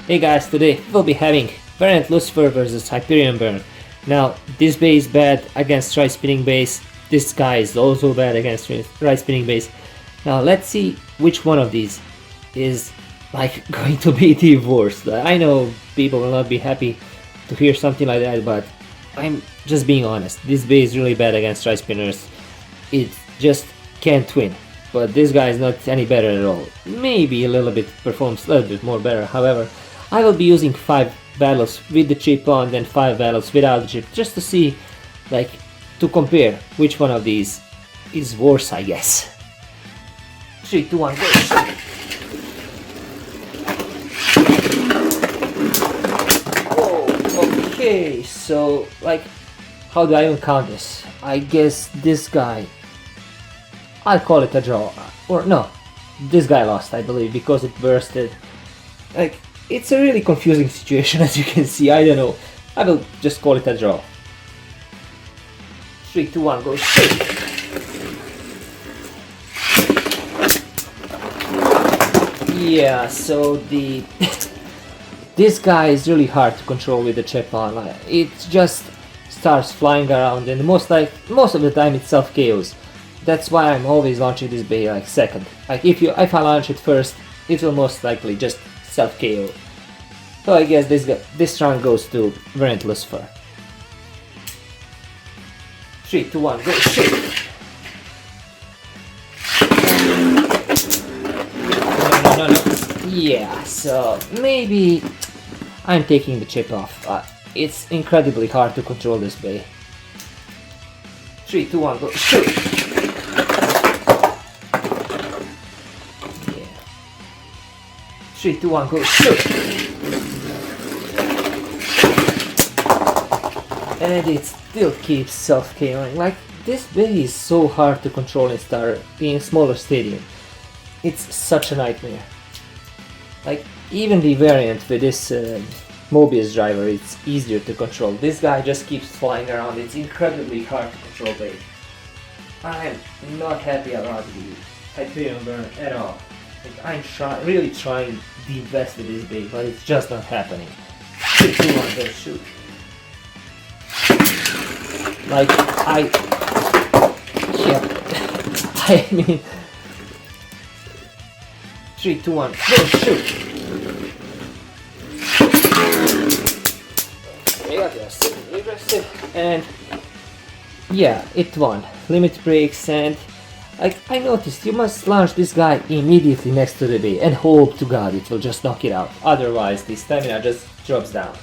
Hey guys, today we'll be having variant Lucifer versus Hyperion burn. Now, this bay is bad against right spinning bass. This guy is also bad against right spinning bass. Now let's see which one of these is going to be the worst. I know people will not be happy to hear something like that, but I'm just being honest. This bay is really bad against right spinners. It just can't win. But this guy is not any better at all. Maybe a little bit performs a little bit more better. However, I will be using 5 battles with the chip on, then 5 battles without the chip, just to see, to compare which one of these is worse, I guess. 3, 2, 1, go! Whoa, okay, so, how do I even count this? I guess this guy, I'll call it a draw. Or no, this guy lost, I believe, because it bursted. It's a really confusing situation, as you can see. I don't know. I will just call it a draw. 3, 2, 1, go straight. Yeah, so this guy is really hard to control with the chip on. It just starts flying around, and most of the time it self KOs. That's why I'm always launching this bay second. If I launch it first, it will most likely just self KO. So I guess this round goes to variant Lucifer. 3, 2, 1, go straight. No. Yeah, so maybe I'm taking the chip off. It's incredibly hard to control this bay. 3, 2, 1, go shoot. 3, 2, 1, go shoot! And it still keeps self-KOing. This bay is so hard to control in a smaller stadium. It's such a nightmare. Even the variant with this Mobius driver, it's easier to control. This guy just keeps flying around. It's incredibly hard to control bay. I'm not happy about the Hyperion burn at all. I'm really trying the best with this bay, but it's just not happening. 3, 2, 1, go shoot. I mean, 3, 2, 1, go shoot. Aggressive, and yeah, it won. Limit breaks, and I noticed you must launch this guy immediately next to the bay and hope to God it will just knock it out. Otherwise, the stamina just drops down.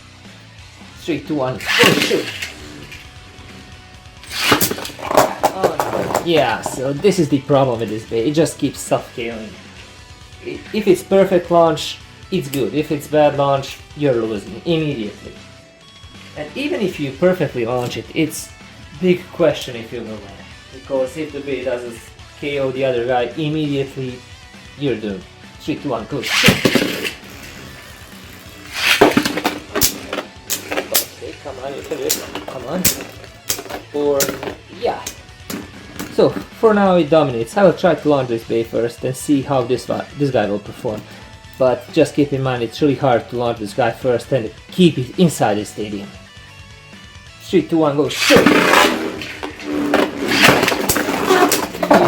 3, 2, 1, go shoot! Oh no. Yeah, so this is the problem with this bay. It just keeps self-KOing. If it's perfect launch, it's good. If it's bad launch, you're losing immediately. And even if you perfectly launch it, it's big question if you will win. Because if the bay doesn't KO the other guy immediately, you're doomed. 3, 2, 1, go shoot! Okay, come on, you can do it. Come on. Or, yeah. So, for now it dominates. I will try to launch this bay first and see how this guy will perform. But just keep in mind, it's really hard to launch this guy first and keep it inside the stadium. 3, 2, 1, go shoot!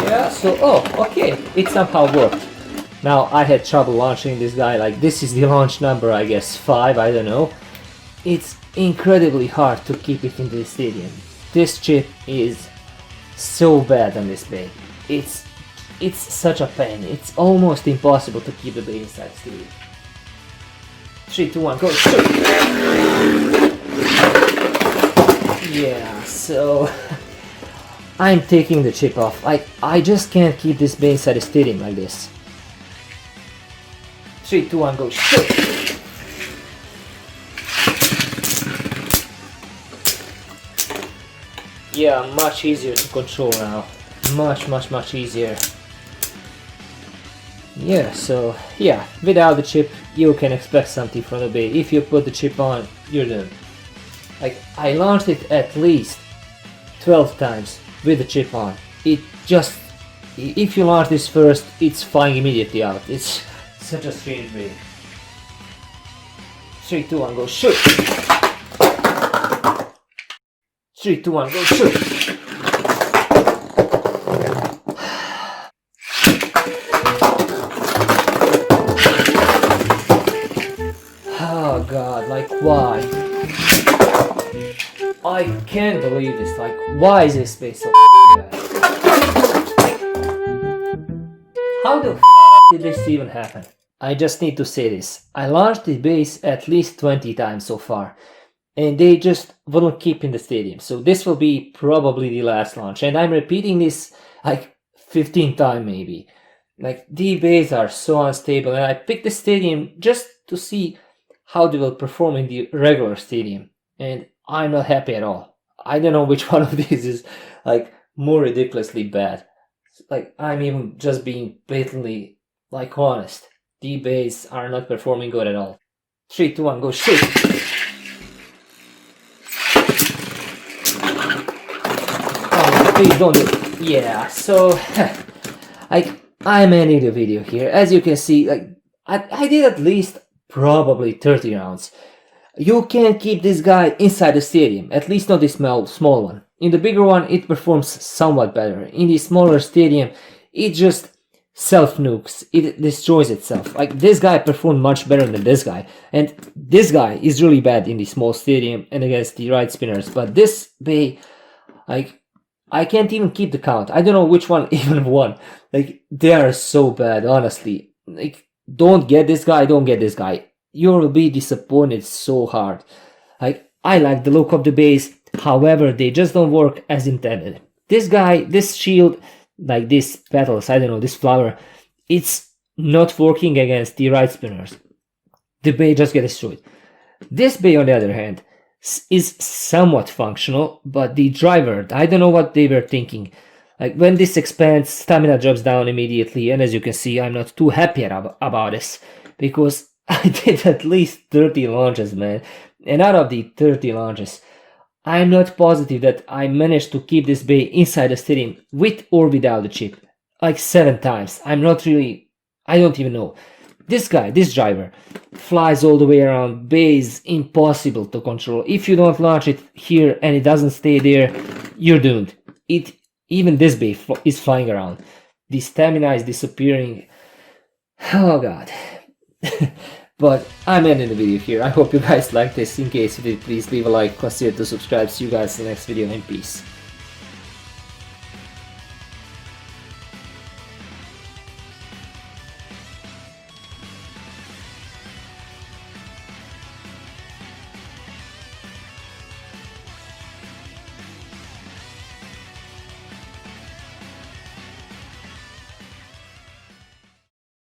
Yeah, so, okay, it somehow worked. Now, I had trouble launching this guy, this is the launch number, I guess, 5, I don't know. It's incredibly hard to keep it in the stadium. This chip is so bad on this bay. It's such a pain. It's almost impossible to keep the bay inside the stadium. 3, 2, 1, go shoot! Yeah, so I'm taking the chip off. I just can't keep this bay inside the stadium like this. 3, 2, 1, go shoot! Yeah, much easier to control now. Much easier. Yeah, so yeah, without the chip you can expect something from the bay. If you put the chip on, you're done. I launched it at least 12 times with the chip on. It just, if you launch this first, it's flying immediately out. It's such a strange way. 3, 2, 1, go shoot! 3, 2, 1, go shoot! Oh god, like why? I can't believe this, like why is this space so bad? How the did this even happen? I just need to say this. I launched the base at least 20 times so far, and they just wouldn't keep in the stadium. So this will be probably the last launch, and I'm repeating this like 15 times maybe. Like the bases are so unstable, and I picked the stadium just to see how they will perform in the regular stadium, and I'm not happy at all. I don't know which one of these is like more ridiculously bad. Like I'm even just being blatantly like honest. The bases are not performing good at all. 3, 2, 1, go shoot! Oh, please don't do it. Yeah, so like I'm ending the video here. As you can see, like I did at least probably 30 rounds. You can't keep this guy inside the stadium, at least not this small one. In the bigger one, it performs somewhat better. In the smaller stadium, it just self-nukes, it destroys itself. Like this guy performed much better than this guy, and this guy is really bad in the small stadium and against the right spinners, but this Bey, like I can't even keep the count. I don't know which one even won. Like they are so bad, honestly. Like don't get this guy, don't get this guy. You will be disappointed so hard. Like I like the look of the base, however they just don't work as intended. This guy, this shield, like these petals, I don't know, this flower, it's not working against the right spinners. The Bey just get destroyed. This Bey on the other hand is somewhat functional, but the driver, I don't know what they were thinking. Like when this expands, stamina drops down immediately, and as you can see, I'm not too happy about this, because I did at least 30 launches, man, and out of the 30 launches, I'm not positive that I managed to keep this Bey inside the stadium with or without the chip. Like 7 times. I'm not really... I don't even know. This guy, this driver, flies all the way around. Bey is impossible to control. If you don't launch it here and it doesn't stay there, you're doomed. Even this Bey is flying around. The stamina is disappearing. Oh god. But I'm ending the video here. I hope you guys liked this. In case you did, please leave a like, consider to subscribe. See you guys in the next video, and peace.